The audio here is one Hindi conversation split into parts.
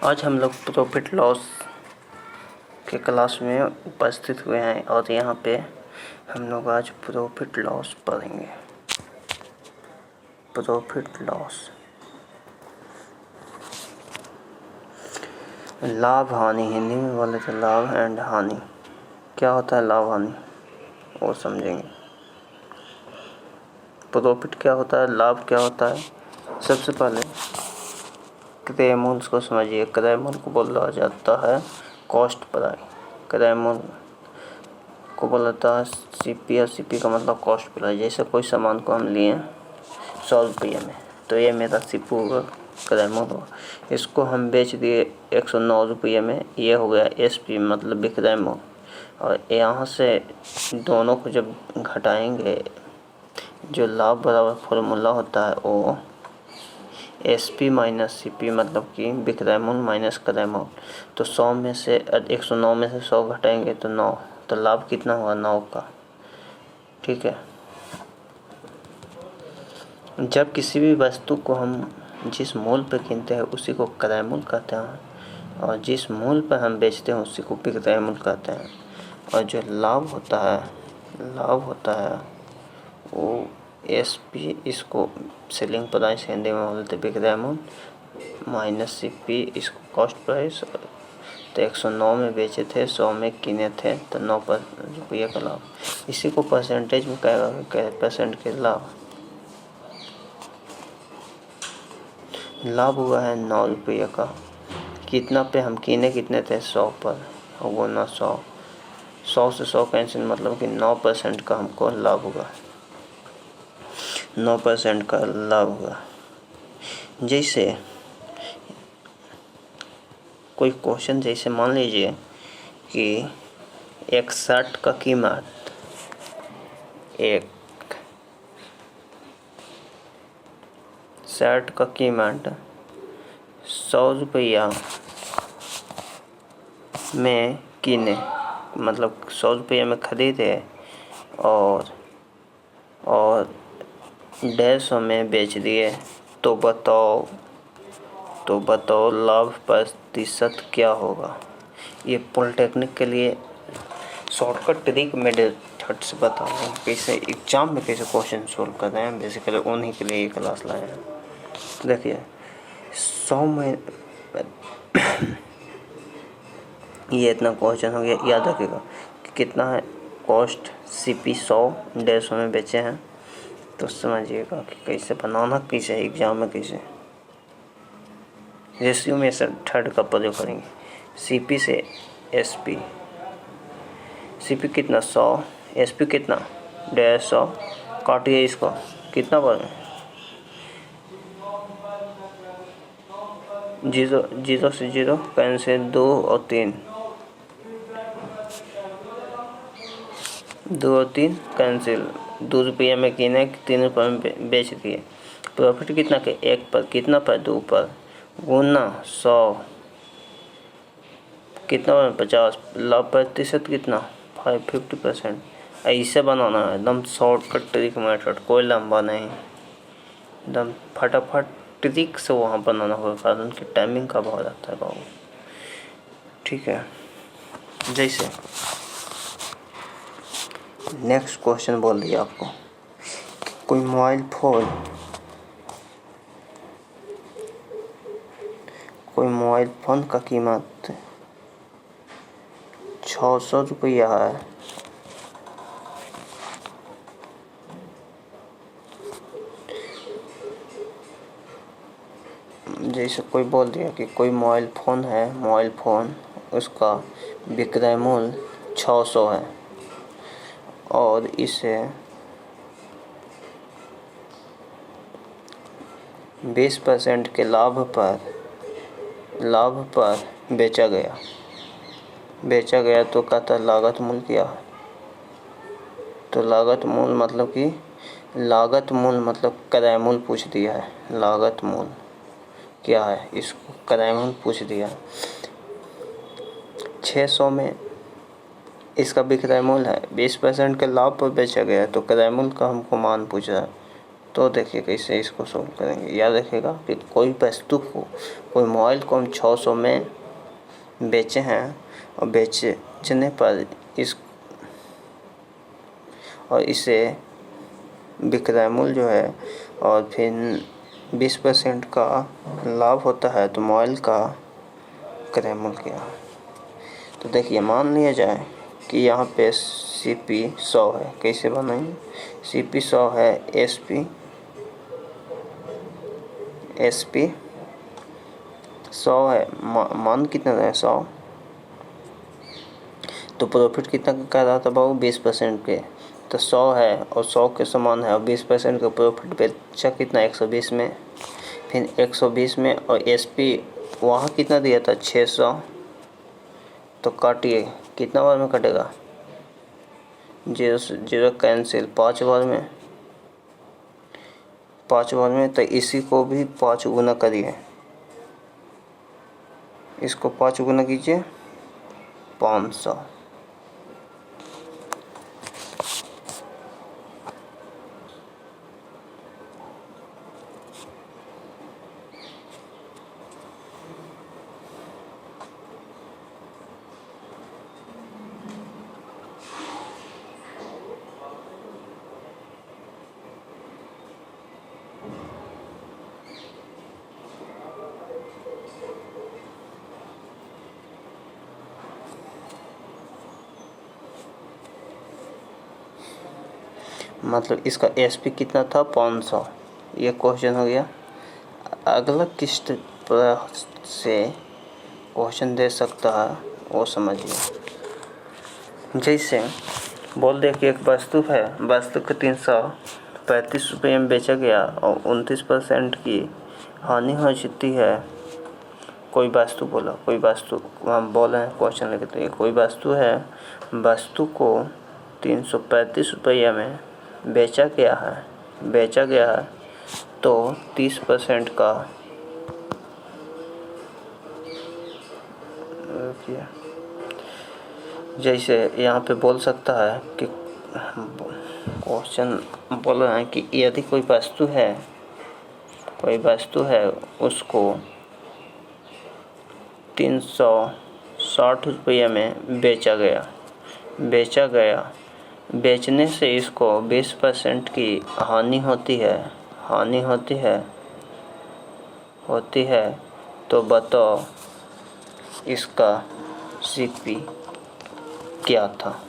आज हम लोग प्रॉफिट लॉस के क्लास में उपस्थित हुए हैं और यहाँ पे हम लोग आज प्रॉफिट लॉस पढ़ेंगे। प्रॉफिट लॉस, लाभ हानि, हिंदी में बोले तो लाभ एंड हानि। क्या होता है लाभ हानि वो समझेंगे। प्रॉफिट क्या होता है, लाभ क्या होता है। सबसे पहले क्रय मूल्य को समझिए। क्रय मूल्य को बोला जाता है कॉस्ट प्राइस। क्रय मूल्य को बोला जाता है सीपी, या सीपी का मतलब कॉस्ट प्राइस। जैसे कोई सामान को हम लिए 100 रुपये में, तो ये मेरा सीपू होगा, क्रय मूल्य होगा। इसको हम बेच दिए 109 रुपये में, ये हो गया एसपी मतलब विक्रय मूल्य। और यहाँ से दोनों को जब घटाएंगे, जो लाभ बराबर फॉर्मूला होता है वो एसपी माइनस सीपी मतलब कि विक्रय मूल्य माइनस क्रय मूल्य। तो 100 में से 109 में से 100 घटाएंगे तो 9, तो लाभ कितना हुआ 9 का। ठीक है। जब किसी भी वस्तु को हम जिस मूल्य पर कीनते हैं उसी को क्रय मूल्य कहते हैं, और जिस मूल्य पर हम बेचते हैं उसी को विक्रय मूल्य कहते हैं। और जो लाभ होता है वो एसपी, इसको सेलिंग प्राइस हिंदी में बोलते विक्रय मूल्य, माइनस सीपी, इसको कॉस्ट प्राइस। तो 109 में बेचे थे, 100 में किने थे, तो 9 रुपये का लाभ। इसी को परसेंटेज में कहेगा परसेंट के लाभ। लाभ हुआ है 9 रुपये का। कितना पे हम किने कितने थे 100 पर, और वो ना 100 से 100 कैंसिल, मतलब कि 9% का हमको लाभ होगा। 9% का लाभ होगा। जैसे कोई क्वेश्चन, जैसे मान लीजिए कि एक शर्ट का कीमत, एक शर्ट का कीमत 100 रुपया में किने, मतलब 100 रुपये में खरीदे और 150 में बेच दिए, तो बताओ लाभ प्रतिशत क्या होगा। ये पॉलिटेक्निक के लिए शॉर्टकट ट्रिक मेथड से बताऊंगा, कैसे एग्जाम में कैसे क्वेश्चन सोल्व कर रहे हैं। बेसिकली उन्हीं के लिए ये क्लास लाए हैं। देखिए 100 में ये इतना क्वेश्चन हो गया, याद रखिएगा कि कितना है कॉस्ट। सीपी 100, 150 में बेचे हैं, तो समझिएगा कि कैसे बनाना, कैसे एग्जाम में कैसे रेशियो में से थर्ड का प्रयोग करेंगे। सीपी से एसपी, सीपी कितना 100, एसपी कितना 150, काटिए इसको, कितना बने 0 से 0 कैंसिल, 2 और 3, 2 और 3 कैंसिल। 2 रुपये में किने, 3 रुपये में बेच दिए। प्रॉफिट कितना के 1 पर, कितना पर 2 पर, गुना 100, कितना 50, लाभ प्रतिशत कितना 50%। ऐसे बनाना है एकदम शॉर्टकट ट्रिक मेथड, कोई लंबा नहीं, एकदम फटाफट ट्रिक से वहाँ बनाना होगा, कारण की टाइमिंग का बहुत आता है बाबू। ठीक है। जैसे नेक्स्ट क्वेश्चन बोल दिया आपको, कोई मोबाइल फ़ोन का कीमत 600 रुपया है। जैसे कोई बोल दिया कि कोई मोबाइल फ़ोन उसका विक्रय मूल्य 600 है, और इसे 20% के लाभ पर बेचा गया, तो कहता है लागत मूल्य क्या है। तो लागत मूल्य मतलब क्रय मूल्य पूछ दिया है। लागत मूल्य क्या है, इसको क्रय मूल्य पूछ दिया। 600 में इसका विक्रय मूल्य है, 20% के लाभ पर बेचा गया, तो क्रय मूल्य का हमको मान पूछ रहा है। तो देखिए कैसे इसको सोल्व करेंगे। याद रखिएगा कि कोई वस्तु को, कोई मोबाइल को हम 600 में बेचे हैं और बेचने पर इसे विक्रय मूल्य जो है और फिर 20% का लाभ होता है, तो मोबाइल का क्रय मूल्य क्या है। तो देखिए मान लिया जाए कि यहाँ पे CP 100 है। कैसे बनाएंगे? CP 100 है, SP 100 है, मान कितना है 100, तो प्रॉफिट कितना का रहा था बाबू 20% के, तो 100 है और 100 के समान है और 20% का प्रॉफिट बेचा कितना 120 में, फिर 120 में और SP वहाँ कितना दिया था 600, तो काटिए कितना बार में कटेगा 0 से 0 कैंसिल, 5 बार में, तो इसी को भी 5 गुना करिए, इसको 5 गुना कीजिए 500। मतलब इसका SP कितना था 500। ये क्वेश्चन हो गया। अगला किस तरह से क्वेश्चन दे सकता है वो समझिए। जैसे बोल दे कि एक वस्तु है, वस्तु को 335 रुपये में बेचा गया और 29% की हानि हो जाती है। कोई वस्तु बोला, कोई वस्तु हम बोल रहे हैं, क्वेश्चन लिखते हैं। कोई वस्तु है, वस्तु को 335 रुपये में बेचा गया है, तो 30% का जैसे यहाँ पे बोल सकता है कि क्वेश्चन बोल रहे हैं कि यदि कोई वस्तु है उसको 360 रुपये में बेचा गया, बेचने से इसको 20% की हानि होती है, तो बताओ इसका CP क्या था।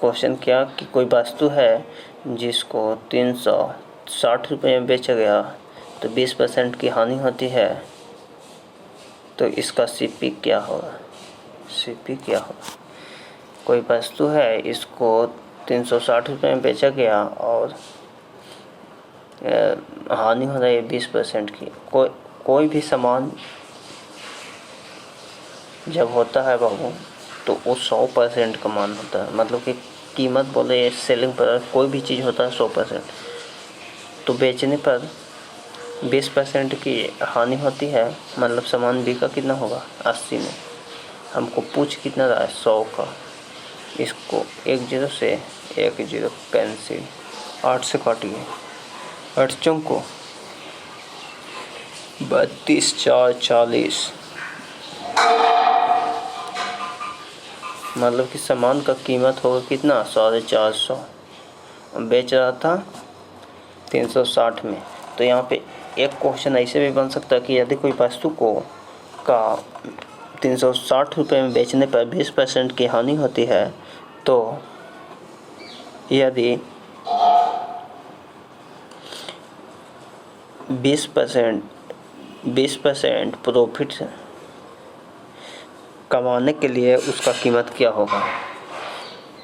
क्वेश्चन क्या कि कोई वस्तु है जिसको 360 रुपये में बेचा गया, तो 20% की हानि होती है, तो इसका CP क्या होगा। कोई वस्तु है, इसको 360 रुपये में बेचा गया और हानि हो रही है 20% की। कोई भी सामान जब होता है बाबू, तो वो 100% का मान होता है। मतलब कि कीमत बोले सेलिंग पर कोई भी चीज़ होता है 100%, तो बेचने पर 20% की हानि होती है। मतलब सामान बिका कितना होगा 80 में, हमको पूछ कितना रहा है 100 का। इसको 10 से 10 कैंसिल, 8 से काटिए, 8 चौको 32, 4, 40। मतलब कि सामान का कीमत होगा कितना 450, बेच रहा था 360 में। तो यहाँ पे एक क्वेश्चन ऐसे भी बन सकता है कि यदि कोई वस्तु को 360 रुपये में बेचने पर 20% की हानि होती है, तो यदि 20% प्रॉफिट कमाने के लिए उसका कीमत क्या होगा।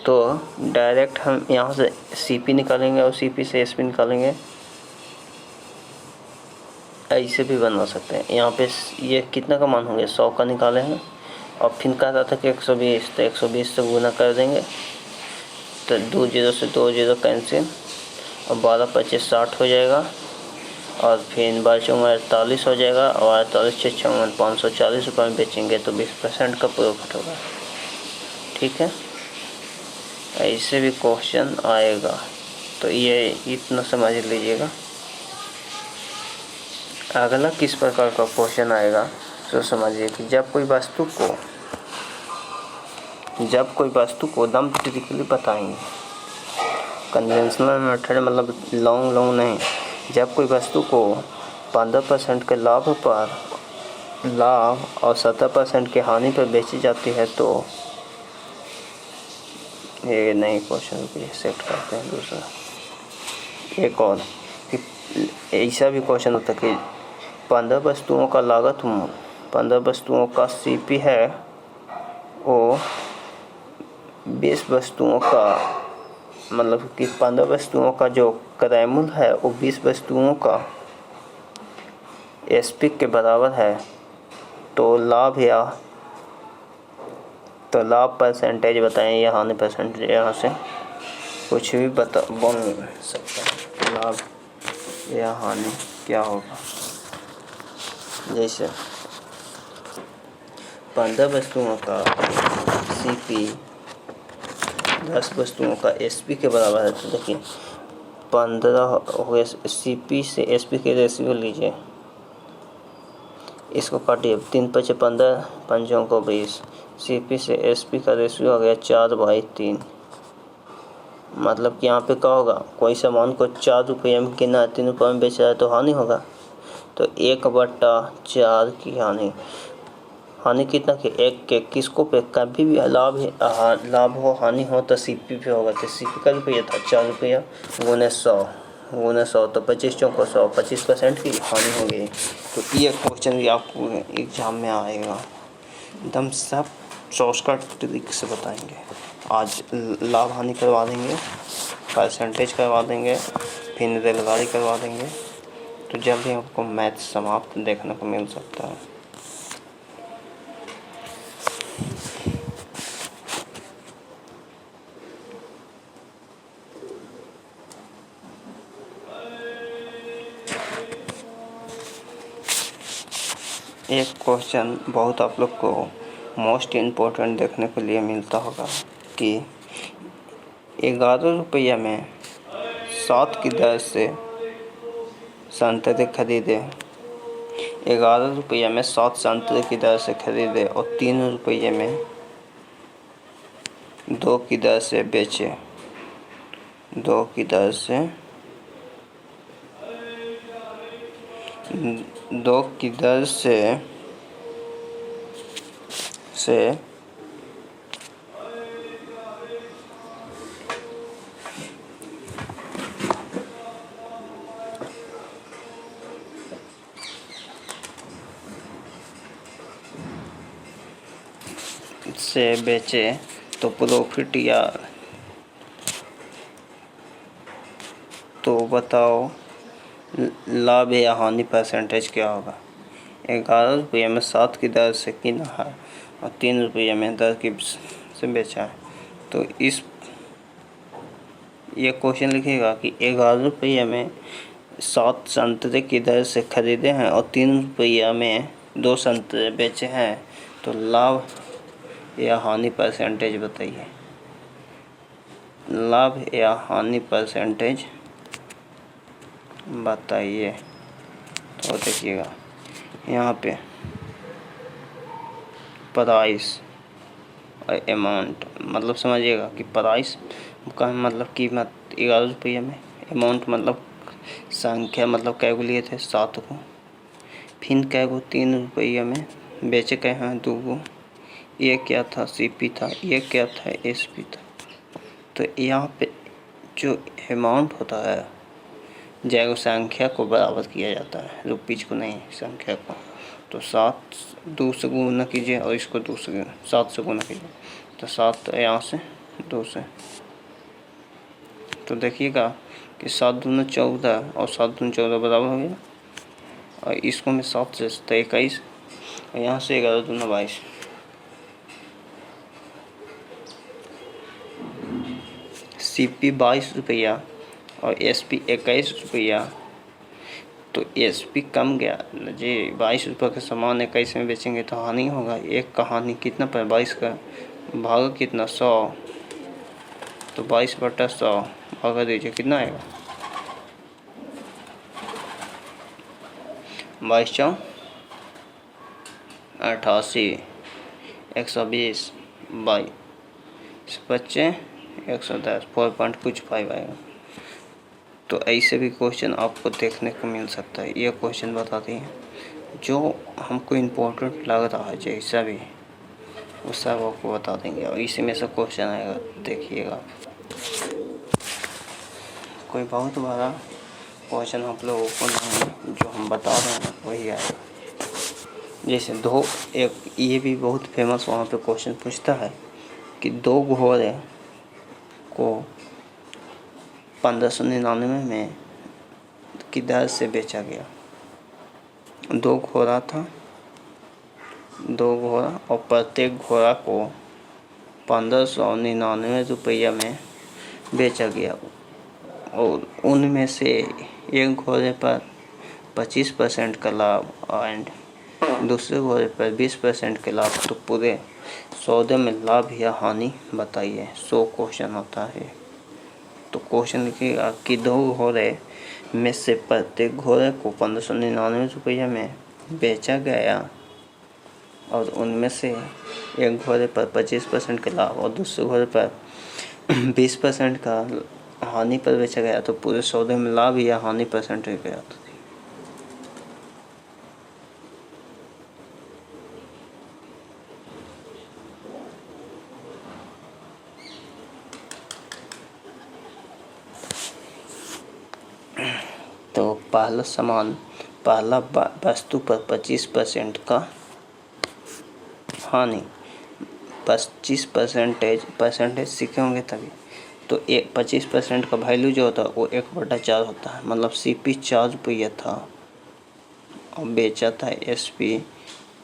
तो डायरेक्ट हम यहाँ से CP निकालेंगे और CP से SP निकालेंगे। ऐसे भी बना सकते हैं। यहाँ पे ये कितना का मान होंगे 100 का निकाले हैं और फिर कहा था कि 120, तो 120 से गुना कर देंगे, तो 2 0 से 2 0 कैंसिल और 12 25 60 हो जाएगा और फिर बचों में 48 हो जाएगा और 48 से 54 540 रुपये में बेचेंगे तो 20% का प्रॉफिट होगा। ठीक है, ऐसे भी क्वेश्चन आएगा, तो ये इतना समझ लीजिएगा। अगला किस प्रकार का क्वेश्चन आएगा तो समझिए कि जब कोई वस्तु को दम ट्रिकली बताएंगे, कन्वेंशनल मेथड मतलब लॉन्ग नहीं। जब कोई वस्तु को 15% के लाभ और 70% की हानि पर बेची जाती है तो ये नई क्वेश्चन भी सेट करते हैं दूसरा। एक और कि ऐसा भी क्वेश्चन होता है कि 15 वस्तुओं का लागत मूल्य, 15 वस्तुओं का सीपी है, वो 20 वस्तुओं का मतलब कि 15 वस्तुओं का जो क्रय मूल्य है वो 20 वस्तुओं का एसपी के बराबर है, तो लाभ परसेंटेज बताएं या हानि परसेंटेज। यहाँ से कुछ भी बोल सकता है, लाभ या हानि क्या होगा। जैसे 15 वस्तुओं का सीपी 10 वस्तुओं का एसपी के बराबर है, तो देखिए 15 हो गया, सीपी से एसपी के रेशियो लीजिए, इसको काटिए, 3 × 5 = 15, 5 को 20, सीपी से एसपी का रेशियो आ गया 4/3। मतलब कि यहाँ पे क्या होगा, कोई सामान को 4 रुपये में किना 3 रुपये में बेचा है तो हानि होगा, तो 1/4 की हानि कितना की 1 के किसको पे कभी भी लाभ हो हानि हो तो सीपी पे होगा। तो सीपी का रुपया था 4 रुपया गुने 100 तो 25 चौको 100, 25% की हानि हो गई। तो ये क्वेश्चन भी आपको एग्जाम में आएगा, एकदम सब शॉर्टकट ट्रिक से बताएंगे। आज लाभ हानि करवा देंगे, परसेंटेज करवा देंगे, फिर रेलगाड़ी करवा देंगे, तो जल्दी आपको मैथ समाप्त देखने को मिल सकता है। एक क्वेश्चन बहुत आप लोग को मोस्ट इम्पोर्टेंट देखने के लिए मिलता होगा कि 11 रुपया में 7 की दर से संतरे खरीदे, 11 रुपया में 7 संतरे की दर से खरीदे और 3 रुपये में 2 की दर से बेचे, 2 की दर से बेचे तो प्रॉफिट या तो बताओ लाभ या हानि परसेंटेज क्या होगा। 11 रुपये में 7 की दर से किना है और 3 रुपये में 10 की से बेचा है, तो ये क्वेश्चन लिखिएगा कि 11 रुपये में 7 संतरे की दर से खरीदे हैं और 3 रुपये में 2 संतरे बेचे हैं, तो लाभ या हानि परसेंटेज बताइए। लाभ या हानि परसेंटेज बताइए। तो देखिएगा यहाँ पे प्राइस और अमाउंट मतलब समझिएगा कि प्राइस का मतलब कीमत 11 रुपये में, अमाउंट मतलब संख्या मतलब कै गो लिए थे 7 को, फिर कै गो 3 रुपये में बेचे कै हैं 2 गो, ये क्या था सीपी था, ये क्या था एसपी था। तो यहाँ पे जो अमाउंट होता है जैसे संख्या को बराबर किया जाता है, रुपीज को नहीं संख्या को, तो 7 2 से गुना कीजिए और इसको 2 से 7 से गुना कीजिए, तो 7 यहाँ से 2 से, तो देखिएगा कि 7 दूना 14 और 7 दूना 14 बराबर हो गया, और इसको मैं 7 से तो 21 और यहाँ से 11 दूना 22। सीपी 22 रुपया और एसपी 21 रुपया, तो एसपी कम गया जी। 22 रुपये का सामान 21 में बेचेंगे तो हानि होगा। एक का हानि कितना पर 22 का भागा कितना 100, तो 22/100 भागा दीजिए कितना आएगा 22×4 88, 120, 22×25 110, 4.5 आएगा। तो ऐसे भी क्वेश्चन आपको देखने को मिल सकता है। ये क्वेश्चन बताते हैं जो हमको इम्पोर्टेंट लग रहा है जैसा भी वो सब आपको बता देंगे और इसी में से क्वेश्चन आएगा। देखिएगा कोई बहुत बड़ा क्वेश्चन आप लोगों को नहीं, जो हम बता रहे हैं वही आएगा। जैसे दो एक ये भी बहुत फेमस वहाँ पे क्वेश्चन पूछता है कि 2 घोड़े को 1599 में किधर से बेचा गया। 2 घोड़ा था, 2 घोड़ा और प्रत्येक घोड़ा को 1599 रुपया में बेचा गया और उनमें से एक घोड़े पर 25% का लाभ एंड दूसरे घोड़े पर 20% के लाभ। तो पूरे सौदे में लाभ या हानि बताइए। 100 क्वेश्चन होता है। तो क्वेश्चन लिखिएगा कि 2 घोड़े में से प्रत्येक घोड़े को 1599 रुपये में बेचा गया और उनमें से एक घोड़े पर 25% का लाभ और दूसरे घोड़े पर 20% का हानि पर बेचा गया। तो पूरे सौदे में लाभ या हानि परसेंटेज गया था। तो पहला वस्तु पर 25% का हानि, 25% सीखे होंगे तभी। तो 25% का वैल्यू जो होता है वो 1/4 होता है। मतलब सीपी 4 रुपया था और बेचा था एसपी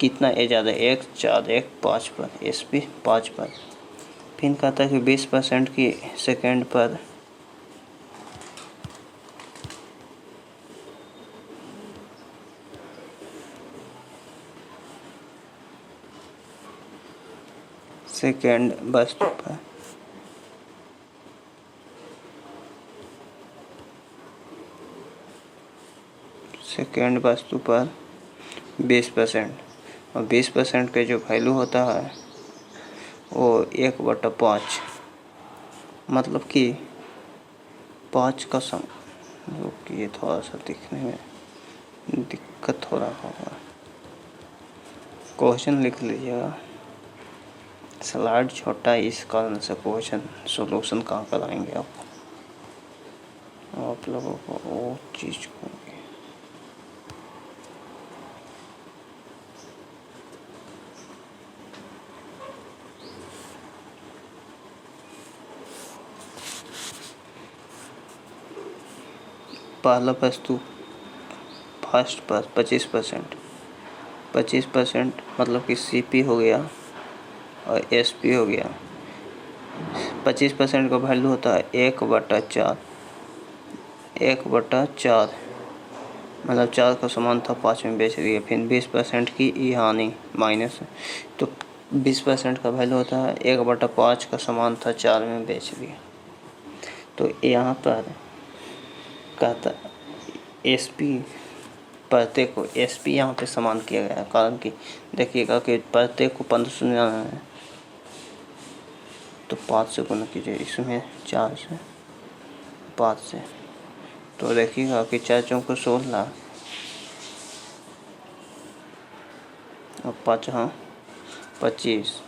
कितना ज़्यादा 1 4 1 5 पर, एसपी 5 पर। फिर कहता है कि 20% की सेकेंड पर सेकेंड वस्तु पर सेकेंड वस्तु पर 20% और 20% के जो वैल्यू होता है वो 1/5। मतलब कि 5 का सम जो कि ये थोड़ा सा दिखने में दिक्कत हो रहा होगा। क्वेश्चन लिख लीजिएगा। स्लाइड छोटा है इस कारण से क्वेश्चन सॉल्यूशन कहाँ कराएंगे आप लोगों को वो चीज़ को। पहला वस्तु फर्स्ट पर 25% मतलब कि सीपी हो गया और एसपी हो गया। 25% का वैल्यू होता है 1/4। 1/4 मतलब 4 का सामान था 5 में बेच दिया। फिर 20% की ई हानि माइनस, तो 20% का वैल्यू होता है 1/5 का सामान था 4 में बेच दिया। तो यहाँ पर कहता एसपी प्रत्येक को एसपी यहाँ पे समान किया गया है। कारण कि देखिएगा कि प्रत्येक को 1599 है तो 5 से गुना कीजिए, इसमें 4 से 5 से, तो देखिएगा कि 4 चौके 16 और 5 हाँ 25।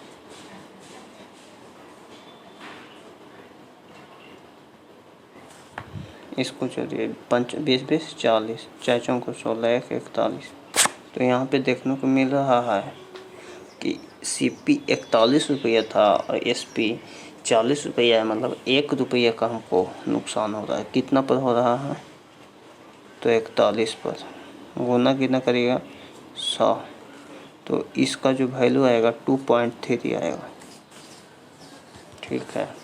इसको चलिए 20 40, 4 चौके 16 1 41। तो यहाँ पे देखने को मिल रहा है कि सीपी 41 रुपया था और एसपी 40 रुपया है। मतलब 1 रुपया का हमको नुकसान हो रहा है। कितना पर हो रहा है तो 41 पर गुना कितना करिएगा 100। तो इसका जो वैल्यू आएगा 2.3 आएगा। ठीक है।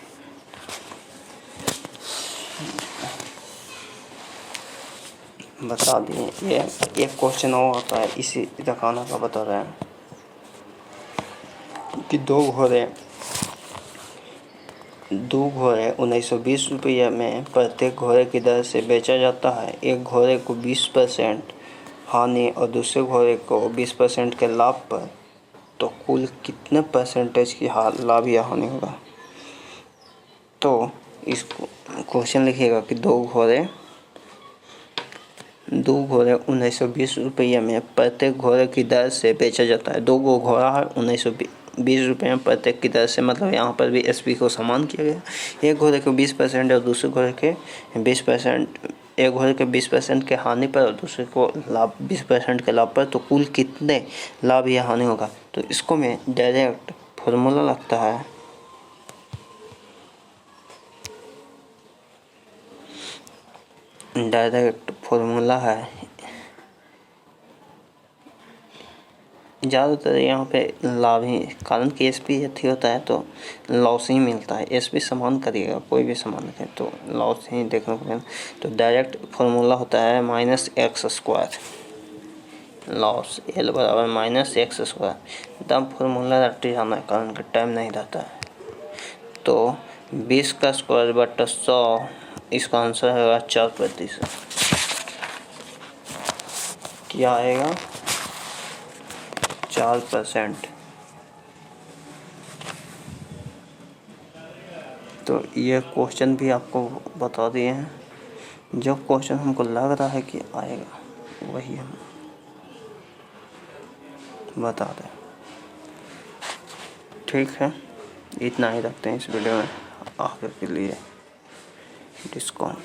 बता दिए। ये एक क्वेश्चन और होता है इसी दिखाना का, बता रहे हैं कि दो घोड़े 1920 रुपये में प्रत्येक घोड़े की दर से बेचा जाता है। एक घोड़े को 20% हानि और दूसरे घोड़े को 20% के लाभ पर, तो कुल कितने परसेंटेज की लाभ या हानि होगा। तो इस क्वेश्चन लिखिएगा कि दो घोड़े 1920 रुपये में प्रत्येक घोड़े की दर से बेचा जाता है। दो घोड़ा है 1920 रुपये में प्रत्येक की दर से, मतलब यहाँ पर भी एसपी को समान किया गया। एक घोड़े को 20% और दूसरे घोड़े के 20%, एक घोड़े के 20% के हानि पर और दूसरे को लाभ 20% के लाभ पर, तो कुल कितने लाभ या हानि होगा। तो इसको मैं डायरेक्ट फॉर्मूला लगता है, डायरेक्ट फॉर्मूला है। ज़्यादातर यहाँ पे लाभ ही, कारण कि एसपी यदि होता है तो लॉस ही मिलता है। एसपी समान करिएगा, कोई भी समान है तो लॉस ही देखने को मिलेगा। तो डायरेक्ट फॉर्मूला होता है -x², लॉस L बराबर -x²। दम फॉर्मूला रट जाना है, कारण कि टाइम नहीं रहता है। तो 20 का स्क्वायर बटा 100, इसका आंसर है 4%। क्या आएगा? 4%। तो ये क्वेश्चन भी आपको बता दिए हैं। जो क्वेश्चन हमको लग रहा है कि आएगा वही हम बता दें। ठीक है, इतना ही रखते हैं इस वीडियो में आगे के लिए। डिस्काउंट